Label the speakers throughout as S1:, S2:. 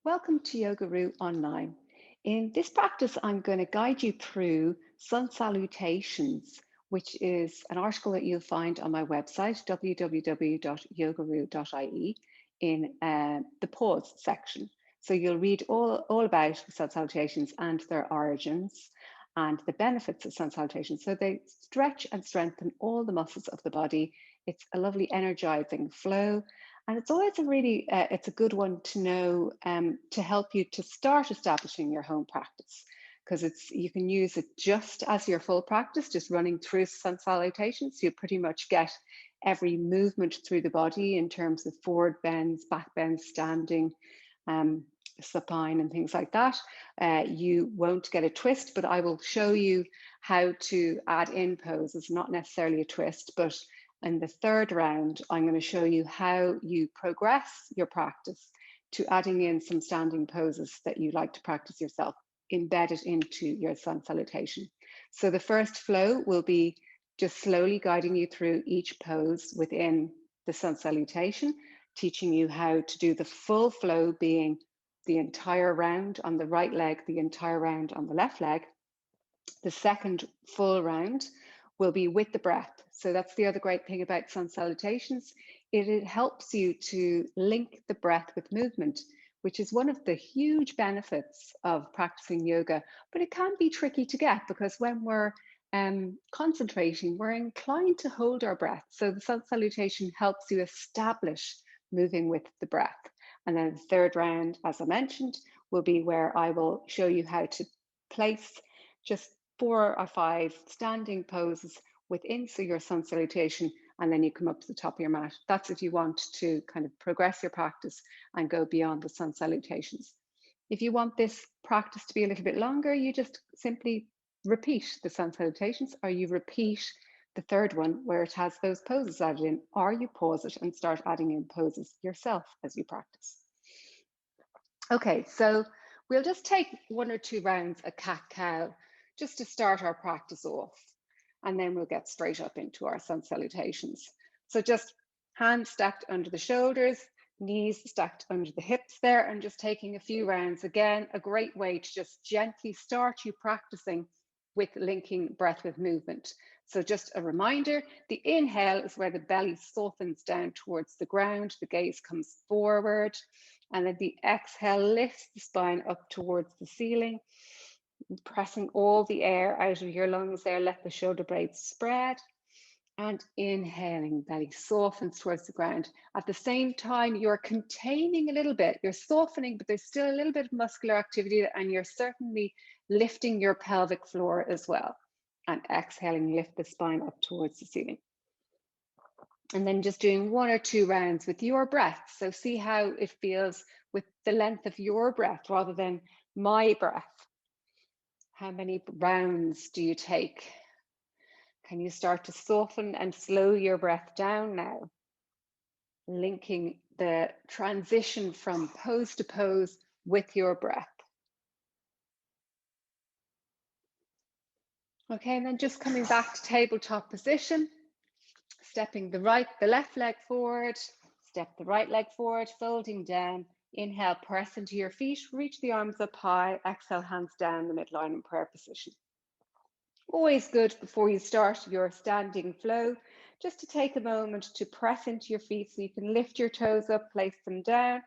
S1: Welcome to Yogaru Online. In this practice, I'm going to guide you through Sun Salutations, which is an article that you'll find on my website, www.yogaru.ie, in the pause section. So you'll read all about Sun Salutations and their origins and the benefits of Sun Salutations. So they stretch and strengthen all the muscles of the body. It's a lovely energizing flow. And it's always it's a good one to know to help you to start establishing your home practice, because you can use it just as your full practice, just running through Sun Salutations. You pretty much get every movement through the body in terms of forward bends, back bends, standing, supine and things like that. You won't get a twist, but I will show you how to add in poses, not necessarily a twist, but in the third round, I'm going to show you how you progress your practice to adding in some standing poses that you like to practice yourself, embedded into your Sun Salutation. So the first flow will be just slowly guiding you through each pose within the Sun Salutation, teaching you how to do the full flow, being the entire round on the right leg, the entire round on the left leg. The second full round will be with the breath. So that's the other great thing about Sun Salutations. It helps you to link the breath with movement, which is one of the huge benefits of practicing yoga. But it can be tricky to get, because when we're concentrating, we're inclined to hold our breath. So the Sun Salutation helps you establish moving with the breath. And then the third round, as I mentioned, will be where I will show you how to place just 4 or 5 standing poses within your Sun Salutation, and then you come up to the top of your mat. That's if you want to kind of progress your practice and go beyond the Sun Salutations. If you want this practice to be a little bit longer, you just simply repeat the Sun Salutations, or you repeat the third one where it has those poses added in, or you pause it and start adding in poses yourself as you practice. Okay, so we'll just take 1 or 2 rounds of cat-cow just to start our practice off, and then we'll get straight up into our Sun Salutations. So just hands stacked under the shoulders, knees stacked under the hips there, and just taking a few rounds. Again, a great way to just gently start you practicing with linking breath with movement. So just a reminder, the inhale is where the belly softens down towards the ground, the gaze comes forward, and then the exhale lifts the spine up towards the ceiling, pressing all the air out of your lungs there. Let the shoulder blades spread, and inhaling, belly softens towards the ground. At the same time, you're containing a little bit, you're softening, but there's still a little bit of muscular activity, and you're certainly lifting your pelvic floor as well. And exhaling, lift the spine up towards the ceiling. And then just doing 1 or 2 rounds with your breath. So see how it feels with the length of your breath rather than my breath. How many rounds do you take? Can you start to soften and slow your breath down now? Linking the transition from pose to pose with your breath. Okay, and then just coming back to tabletop position, stepping the left leg forward, step the right leg forward, folding down. Inhale, press into your feet, reach the arms up high, exhale, hands down the midline in prayer position. Always good before you start your standing flow, just to take a moment to press into your feet so you can lift your toes up, place them down,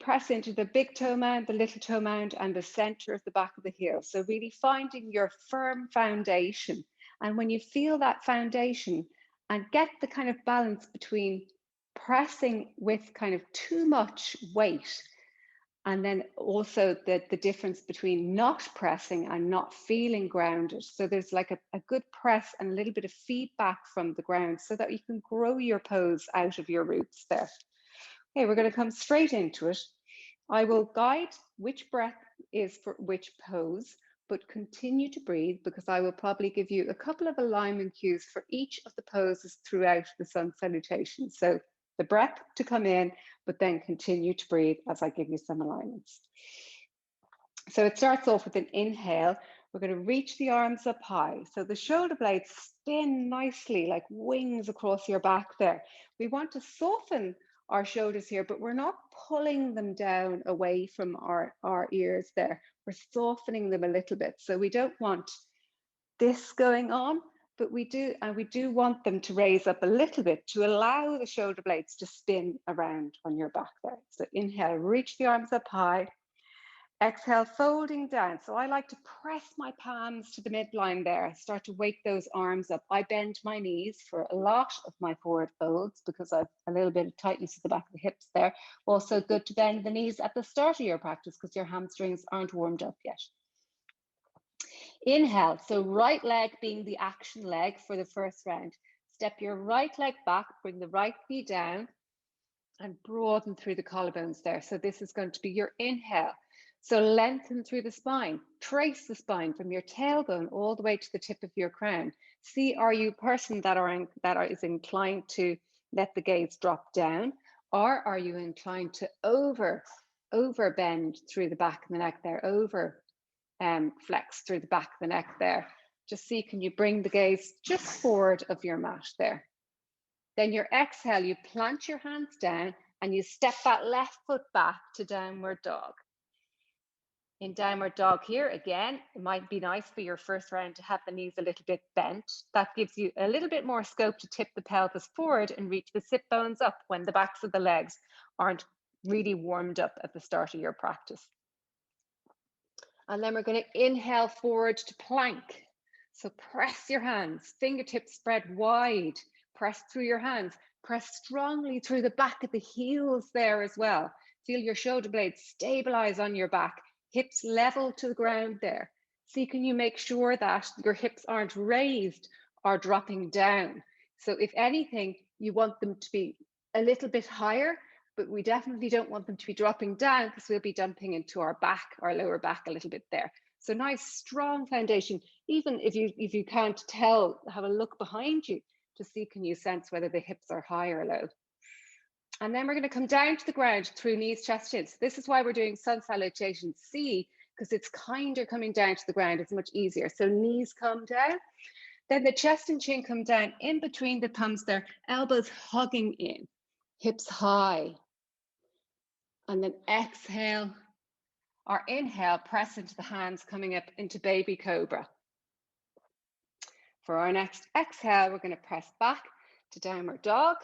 S1: press into the big toe mound, the little toe mound, and the center of the back of the heel. So really finding your firm foundation. And when you feel that foundation and get the kind of balance between pressing with kind of too much weight, and then also the difference between not pressing and not feeling grounded. So there's like a good press and a little bit of feedback from the ground so that you can grow your pose out of your roots there. Okay, we're going to come straight into it. I will guide which breath is for which pose, but continue to breathe, because I will probably give you a couple of alignment cues for each of the poses throughout the Sun Salutation. So the breath to come in, but then continue to breathe as I give you some alignments. So it starts off with an inhale. We're going to reach the arms up high. So the shoulder blades spin nicely like wings across your back there. We want to soften our shoulders here, but we're not pulling them down away from our ears there. We're softening them a little bit. So we don't want this going on, but we do want them to raise up a little bit to allow the shoulder blades to spin around on your back there. So inhale, reach the arms up high. Exhale, folding down. So I like to press my palms to the midline there, start to wake those arms up. I bend my knees for a lot of my forward folds because I've a little bit of tightness at the back of the hips there. Also good to bend the knees at the start of your practice because your hamstrings aren't warmed up yet. Inhale, so right leg being the action leg for the first round. Step your right leg back, bring the right knee down and broaden through the collarbones there. So this is going to be your inhale. So lengthen through the spine, trace the spine from your tailbone all the way to the tip of your crown. See, are you a person that is inclined to let the gaze drop down, or are you inclined to over bend through the back of the neck there, over flex through the back of the neck there? Just see, can you bring the gaze just forward of your mat there? Then your exhale, you plant your hands down and you step that left foot back to downward dog. In downward dog here, again, it might be nice for your first round to have the knees a little bit bent. That gives you a little bit more scope to tip the pelvis forward and reach the sit bones up when the backs of the legs aren't really warmed up at the start of your practice. And then we're going to inhale forward to plank. So press your hands, fingertips spread wide, press through your hands, press strongly through the back of the heels there as well. Feel your shoulder blades stabilize on your back. Hips level to the ground there. See, can you make sure that your hips aren't raised or dropping down? So if anything, you want them to be a little bit higher, but we definitely don't want them to be dropping down because we'll be dumping into our back, our lower back a little bit there. So nice, strong foundation. Even if you can't tell, have a look behind you to see, can you sense whether the hips are high or low? And then we're going to come down to the ground through knees, chest, chin. So this is why we're doing Sun Salutations C, because it's kinder coming down to the ground. It's much easier. So knees come down. Then the chest and chin come down in between the thumbs there, elbows hugging in, hips high. And then exhale or inhale, press into the hands coming up into baby cobra. For our next exhale, we're going to press back to downward dog.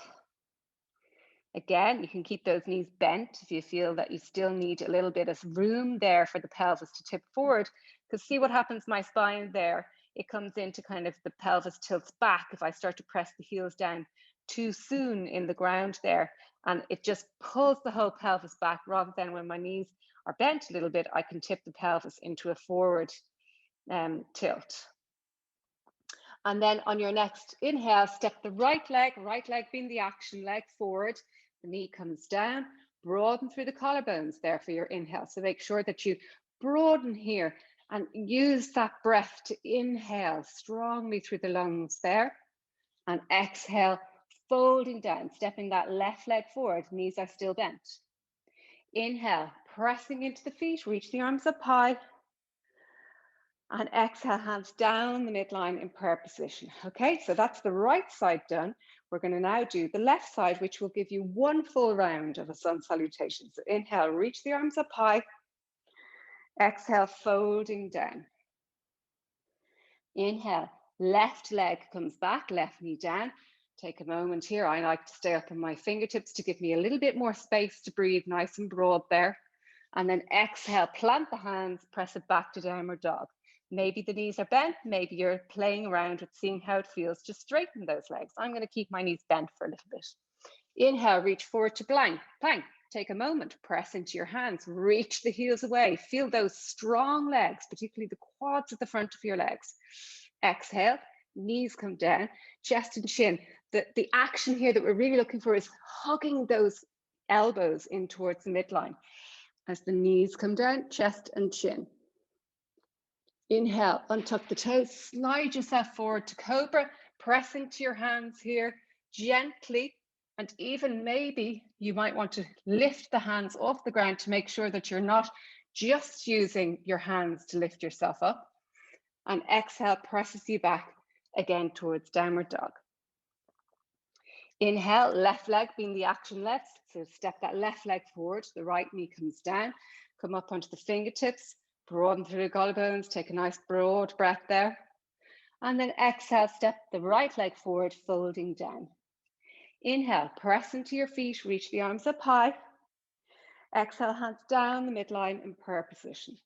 S1: Again, you can keep those knees bent if you feel that you still need a little bit of room there for the pelvis to tip forward. Because see what happens, my spine there, it comes into kind of the pelvis tilts back if I start to press the heels down too soon in the ground there. And it just pulls the whole pelvis back, rather than when my knees are bent a little bit, I can tip the pelvis into a forward tilt. And then on your next inhale, step the right leg being the action leg, forward. The knee comes down, broaden through the collarbones there for your inhale. So make sure that you broaden here and use that breath to inhale strongly through the lungs there. And exhale, folding down, stepping that left leg forward, knees are still bent. Inhale, pressing into the feet, reach the arms up high. And exhale, hands down the midline in prayer position. Okay, so that's the right side done. We're going to now do the left side, which will give you one full round of a sun salutation. So inhale, reach the arms up high. Exhale, folding down. Inhale, left leg comes back, left knee down. Take a moment here. I like to stay up on my fingertips to give me a little bit more space to breathe nice and broad there. And then exhale, plant the hands, press it back to downward dog. Maybe the knees are bent, maybe you're playing around with seeing how it feels. Just straighten those legs. I'm going to keep my knees bent for a little bit. Inhale, reach forward to plank. Take a moment, press into your hands, reach the heels away. Feel those strong legs, particularly the quads at the front of your legs. Exhale, knees come down, chest and chin. The action here that we're really looking for is hugging those elbows in towards the midline. As the knees come down, chest and chin. Inhale, untuck the toes, slide yourself forward to Cobra, press into your hands here gently, and even maybe you might want to lift the hands off the ground to make sure that you're not just using your hands to lift yourself up. And exhale, presses you back again towards downward dog. Inhale, left leg being the action leg. So step that left leg forward, the right knee comes down, come up onto the fingertips, broaden through the collarbones, take a nice broad breath there. And then exhale, step the right leg forward, folding down. Inhale, press into your feet, reach the arms up high. Exhale, hands down the midline in prayer position.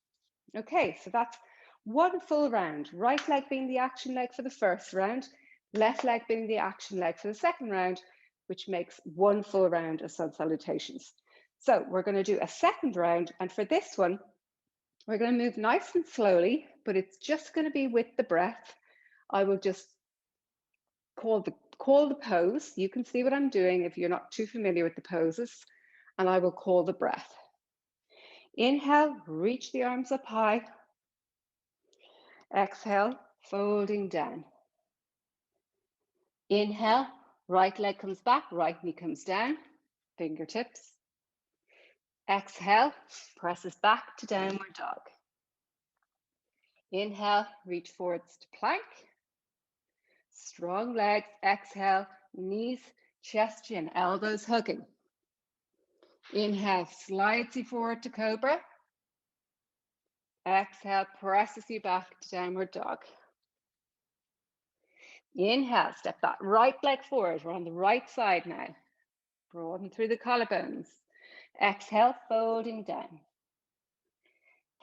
S1: Okay, so that's one full round. Right leg being the action leg for the first round, left leg being the action leg for the second round, which makes one full round of Sun Salutations. So we're going to do a second round, and for this one, we're going to move nice and slowly, but it's just going to be with the breath. I will just call the pose. You can see what I'm doing if you're not too familiar with the poses, and I will call the breath. Inhale, reach the arms up high. Exhale, folding down. Inhale, right leg comes back, right knee comes down, fingertips. Exhale, presses back to downward dog. Inhale, reach forwards to plank. Strong legs, exhale, knees, chest, chin, elbows hugging. Inhale, slides you forward to Cobra. Exhale, presses you back to downward dog. Inhale, step that right leg forward. We're on the right side now. Broaden through the collarbones. Exhale, folding down.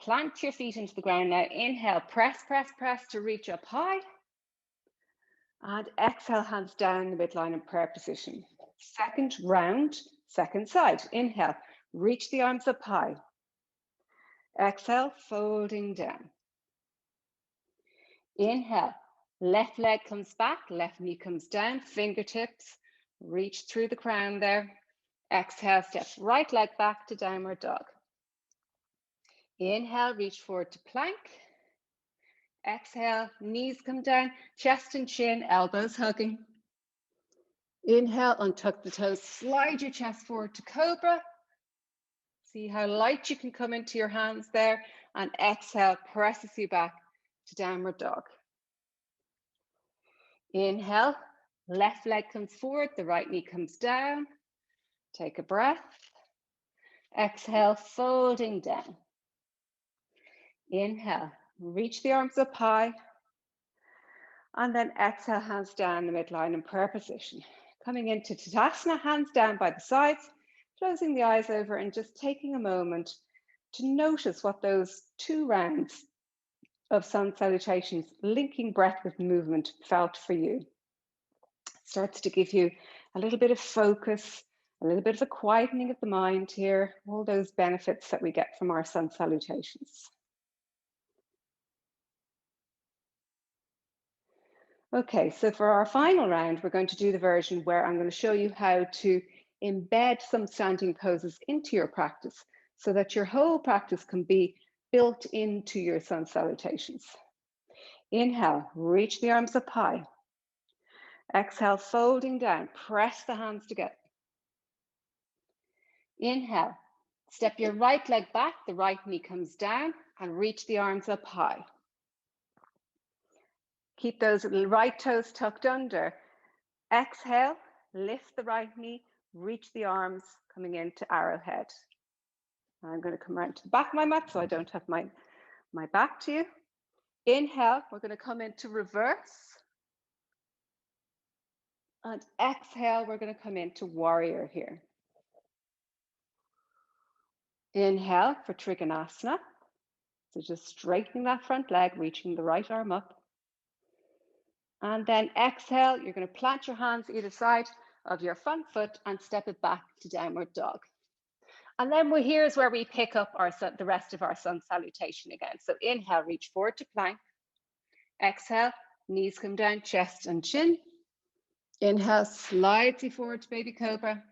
S1: Plant your feet into the ground now. Inhale, press, press, press to reach up high. And exhale, hands down the midline in prayer position. Second round, second side. Inhale, reach the arms up high. Exhale, folding down. Inhale, left leg comes back, left knee comes down, fingertips, reach through the crown there. Exhale, step right leg back to downward dog. Inhale, reach forward to plank. Exhale, knees come down, chest and chin, elbows hugging. Inhale, untuck the toes, slide your chest forward to Cobra. See how light you can come into your hands there. And exhale, presses you back to downward dog. Inhale, left leg comes forward, the right knee comes down. Take a breath. Exhale, folding down. Inhale, reach the arms up high. And then exhale, hands down the midline in prayer position. Coming into Tadasana, hands down by the sides, closing the eyes over and just taking a moment to notice what those 2 rounds of Sun Salutations, linking breath with movement, felt for you. It starts to give you a little bit of focus, a little bit of a quietening of the mind here, all those benefits that we get from our Sun Salutations. Okay, so for our final round, we're going to do the version where I'm going to show you how to embed some standing poses into your practice so that your whole practice can be built into your Sun Salutations. Inhale, reach the arms up high. Exhale, folding down, press the hands together. Inhale, step your right leg back, the right knee comes down, and reach the arms up high. Keep those right toes tucked under. Exhale, lift the right knee, reach the arms, coming into arrowhead. I'm going to come around to the back of my mat so I don't have my back to you. Inhale, we're going to come into reverse. And exhale, we're going to come into warrior here. Inhale for Trikonasana. So just straightening that front leg, reaching the right arm up. And then exhale, you're going to plant your hands either side of your front foot and step it back to downward dog. And then here's where we pick up the rest of our Sun Salutation again. So inhale, reach forward to plank. Exhale, knees come down, chest and chin. Inhale, slides you forward to baby cobra.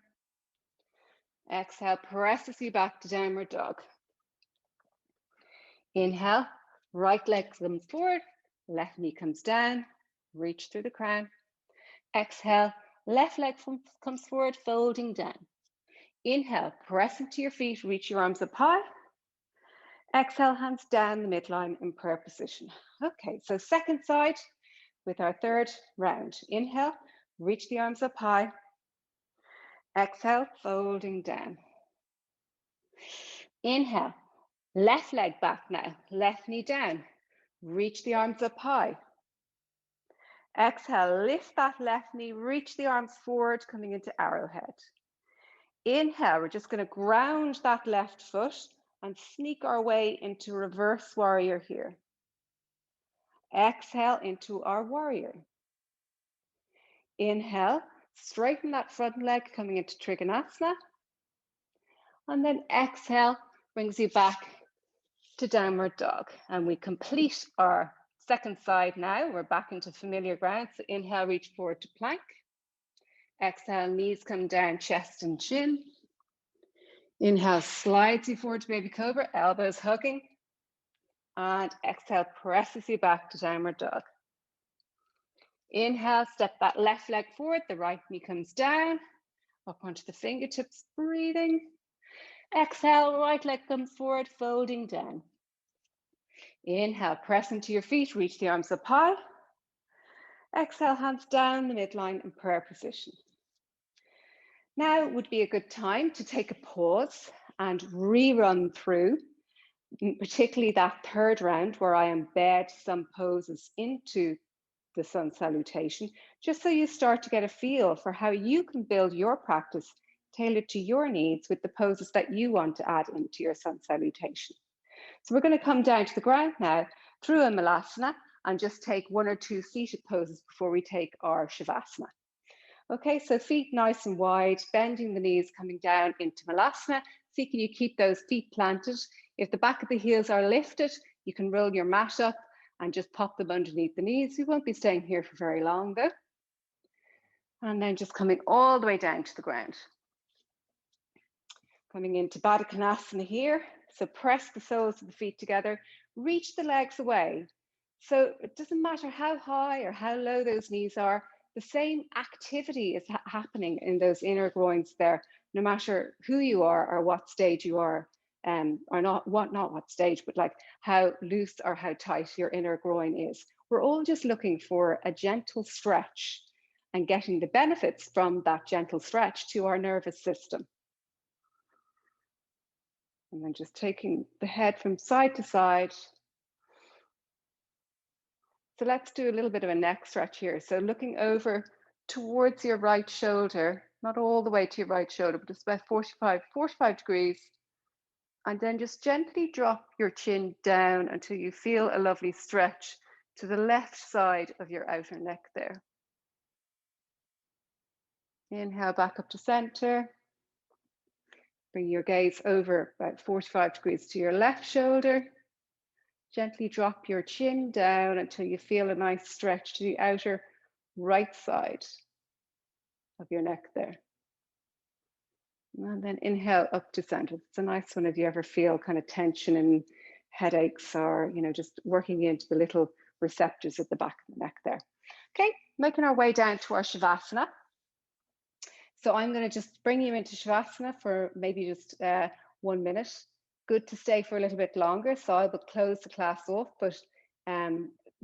S1: Exhale, presses you back to downward dog. Inhale, right leg comes forward, left knee comes down, reach through the crown. Exhale, left leg comes forward, folding down. Inhale, press into your feet, reach your arms up high. Exhale, hands down the midline in prayer position. Okay, so second side with our third round. Inhale, reach the arms up high. Exhale, folding down. Inhale, left leg back now, left knee down. Reach the arms up high. Exhale, lift that left knee, reach the arms forward, coming into arrowhead. Inhale, we're just going to ground that left foot and sneak our way into reverse warrior here. Exhale into our warrior. Inhale, straighten that front leg, coming into Trikonasana. And then exhale, brings you back to downward dog. And we complete our second side now. We're back into familiar ground. So inhale, reach forward to plank. Exhale, knees come down, chest and chin. Inhale, slides you forward to baby cobra, elbows hugging. And exhale, presses you back to downward dog. Inhale, step that left leg forward, the right knee comes down, up onto the fingertips, breathing. Exhale, right leg comes forward, folding down. Inhale, press into your feet, reach the arms up high. Exhale, hands down the midline in prayer position. Now would be a good time to take a pause and rerun through, particularly that third round where I embed some poses into the Sun Salutation, just so you start to get a feel for how you can build your practice tailored to your needs with the poses that you want to add into your Sun Salutation. So we're going to come down to the ground now through a Malasana and just take one or two seated poses before we take our Shavasana. Okay, so feet nice and wide, bending the knees, coming down into Malasana. See, can you keep those feet planted? If the back of the heels are lifted, you can roll your mat up and just pop them underneath the knees. We won't be staying here for very long though. And then just coming all the way down to the ground. Coming into Baddha Konasana here. So press the soles of the feet together, reach the legs away. So it doesn't matter how high or how low those knees are, the same activity is happening in those inner groins there, no matter who you are or what stage you are, or not what stage, but like how loose or how tight your inner groin is. We're all just looking for a gentle stretch and getting the benefits from that gentle stretch to our nervous system. And then just taking the head from side to side. So let's do a little bit of a neck stretch here. So looking over towards your right shoulder, not all the way to your right shoulder, but just about 45 degrees. And then just gently drop your chin down until you feel a lovely stretch to the left side of your outer neck there. Inhale back up to center. Bring your gaze over about 45 degrees to your left shoulder. Gently drop your chin down until you feel a nice stretch to the outer right side of your neck there. And then inhale up to center. It's a nice one if you ever feel kind of tension and headaches or, just working into the little receptors at the back of the neck there. Okay, making our way down to our Shavasana. So I'm going to just bring you into Shavasana for maybe just 1 minute. Good to stay for a little bit longer, so I will close the class off, but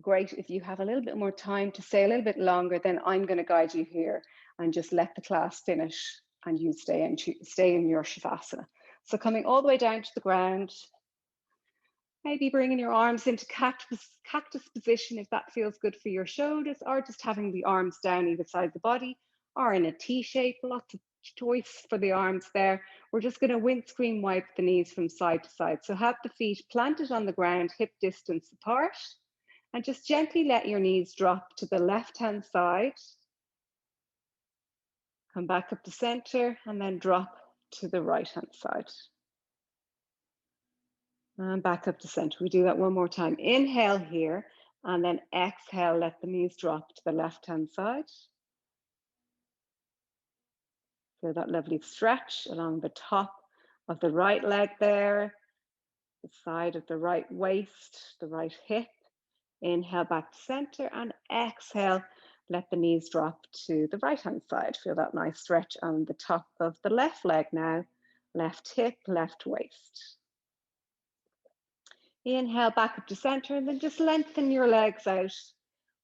S1: great if you have a little bit more time to stay a little bit longer, then I'm going to guide you here and just let the class finish and you stay in your Shavasana. So coming all the way down to the ground, maybe bringing your arms into cactus position if that feels good for your shoulders, or just having the arms down either side of the body, or in a T shape, lots of choice for the arms there. We're just going to windscreen wipe the knees from side to side. So have the feet planted on the ground, hip distance apart, and just gently let your knees drop to the left-hand side. Come back up to center and then drop to the right-hand side. And back up to center. We do that one more time. Inhale here, and then exhale, let the knees drop to the left-hand side. Feel that lovely stretch along the top of the right leg there, the side of the right waist, the right hip. Inhale back to center and exhale, let the knees drop to the right-hand side. Feel that nice stretch on the top of the left leg now, left hip, left waist. Inhale back up to center and then just lengthen your legs out.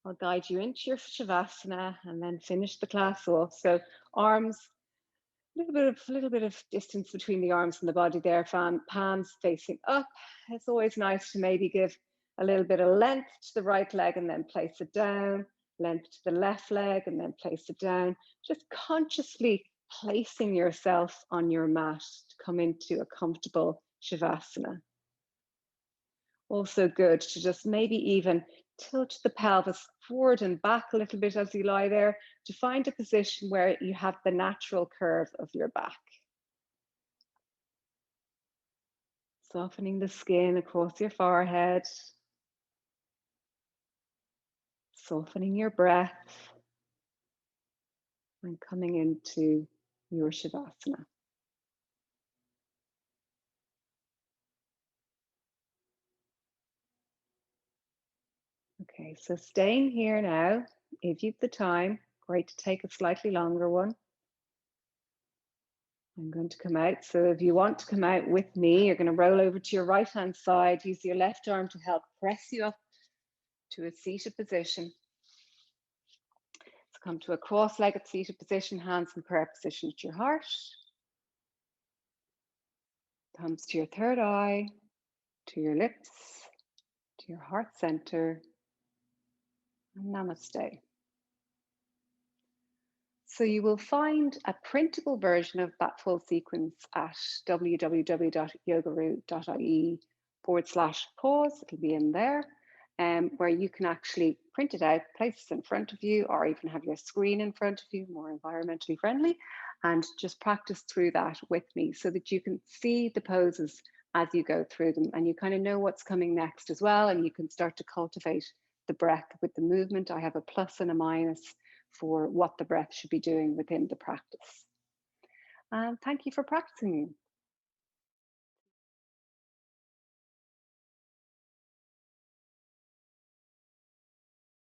S1: I'll guide you into your Shavasana and then finish the class off. So arms little bit of distance between the arms and the body there. Palms facing up. It's always nice to maybe give a little bit of length to the right leg and then place it down, length to the left leg and then place it down. Just consciously placing yourself on your mat to come into a comfortable Shavasana. Also good to just maybe even tilt the pelvis forward and back a little bit as you lie there to find a position where you have the natural curve of your back. Softening the skin across your forehead. Softening your breath. And coming into your Shavasana. Okay, so staying here now, if you've the time, great to take a slightly longer one. I'm going to come out. So if you want to come out with me, you're going to roll over to your right-hand side. Use your left arm to help press you up to a seated position. So come to a cross-legged seated position, hands in prayer position at your heart. Thumbs to your third eye, to your lips, to your heart center, and namaste. So you will find a printable version of that full sequence at www.yogaru.ie/pause. It'll be in there, where you can actually print it out, place it in front of you, or even have your screen in front of you, more environmentally friendly, and just practice through that with me so that you can see the poses as you go through them and you kind of know what's coming next as well, and you can start to cultivate the breath with the movement. I have a plus and a minus for what the breath should be doing within the practice. And thank you for practicing.